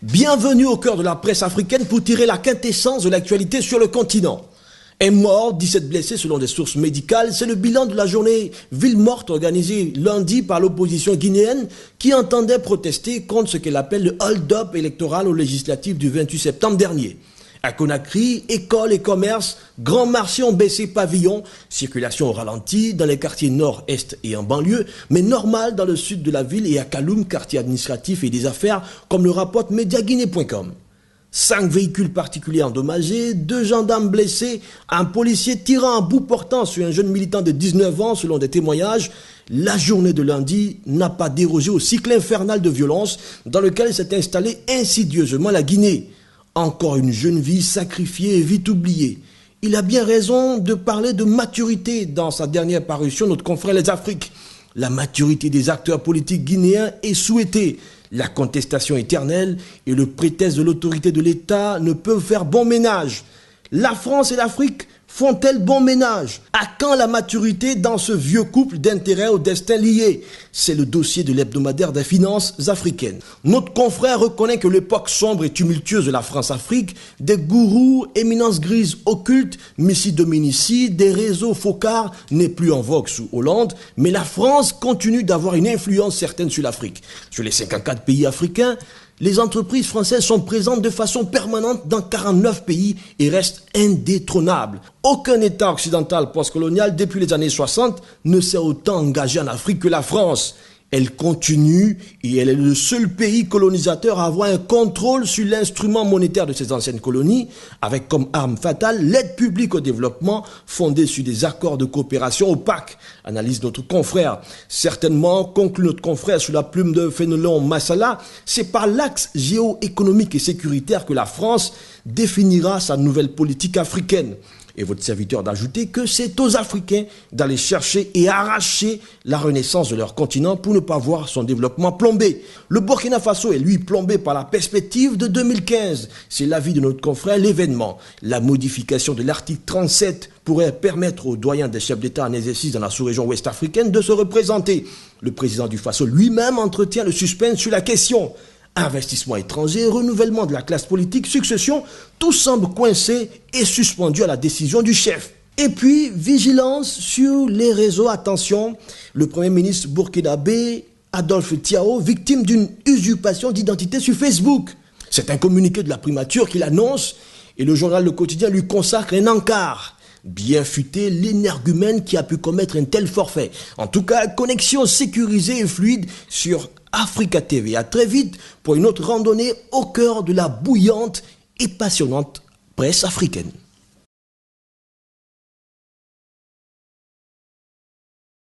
Bienvenue au cœur de la presse africaine pour tirer la quintessence de l'actualité sur le continent. Un mort, 17 blessés selon des sources médicales, c'est le bilan de la journée ville morte organisée lundi par l'opposition guinéenne qui entendait protester contre ce qu'elle appelle le hold-up électoral aux législatives du 28 septembre dernier. À Conakry, écoles et commerces, grands marchés ont baissé pavillon, circulation au ralenti dans les quartiers nord, est et en banlieue, mais normal dans le sud de la ville et à Kaloum, quartier administratif et des affaires, comme le rapporte Mediaguinée.com. 5 véhicules particuliers endommagés, 2 gendarmes blessés, un policier tirant un bout portant sur un jeune militant de 19 ans selon des témoignages. La journée de lundi n'a pas dérogé au cycle infernal de violence dans lequel s'est installée insidieusement la Guinée. Encore une jeune vie sacrifiée et vite oubliée. Il a bien raison de parler de maturité dans sa dernière parution, notre confrère Les Afriques. La maturité des acteurs politiques guinéens est souhaitée. La contestation éternelle et le prétexte de l'autorité de l'État ne peuvent faire bon ménage. La France et l'Afrique font-elles bon ménage? À quand la maturité dans ce vieux couple d'intérêts au destin lié? C'est le dossier de l'hebdomadaire des finances africaines. Notre confrère reconnaît que l'époque sombre et tumultueuse de la France-Afrique, des gourous, éminences grises occultes, Missi Dominici, des réseaux focards n'est plus en vogue sous Hollande, mais la France continue d'avoir une influence certaine sur l'Afrique. Sur les 54 pays africains, les entreprises françaises sont présentes de façon permanente dans 49 pays et restent indétrônables. Aucun État occidental postcolonial depuis les années 60 ne s'est autant engagé en Afrique que la France. Elle continue et elle est le seul pays colonisateur à avoir un contrôle sur l'instrument monétaire de ses anciennes colonies, avec comme arme fatale l'aide publique au développement fondée sur des accords de coopération opaques, analyse notre confrère. Certainement, conclut notre confrère sous la plume de Fénelon Massala, c'est par l'axe géoéconomique et sécuritaire que la France définira sa nouvelle politique africaine. Et votre serviteur d'ajouter que c'est aux Africains d'aller chercher et arracher la renaissance de leur continent pour ne pas voir son développement plombé. Le Burkina Faso est lui plombé par la perspective de 2015. C'est l'avis de notre confrère l'événement. La modification de l'article 37 pourrait permettre aux doyens des chefs d'État en exercice dans la sous-région ouest africaine de se représenter. Le président du Faso lui-même entretient le suspense sur la question. Investissement étranger, renouvellement de la classe politique, succession, tout semble coincé et suspendu à la décision du chef. Et puis, vigilance sur les réseaux. Attention, le Premier ministre burkinabé, Adolphe Tiao, victime d'une usurpation d'identité sur Facebook. C'est un communiqué de la primature qu'il annonce et le journal Le Quotidien lui consacre un encart. Bien futé l'énergumène qui a pu commettre un tel forfait. En tout cas, connexion sécurisée et fluide sur Africa TV. À très vite pour une autre randonnée au cœur de la bouillante et passionnante presse africaine.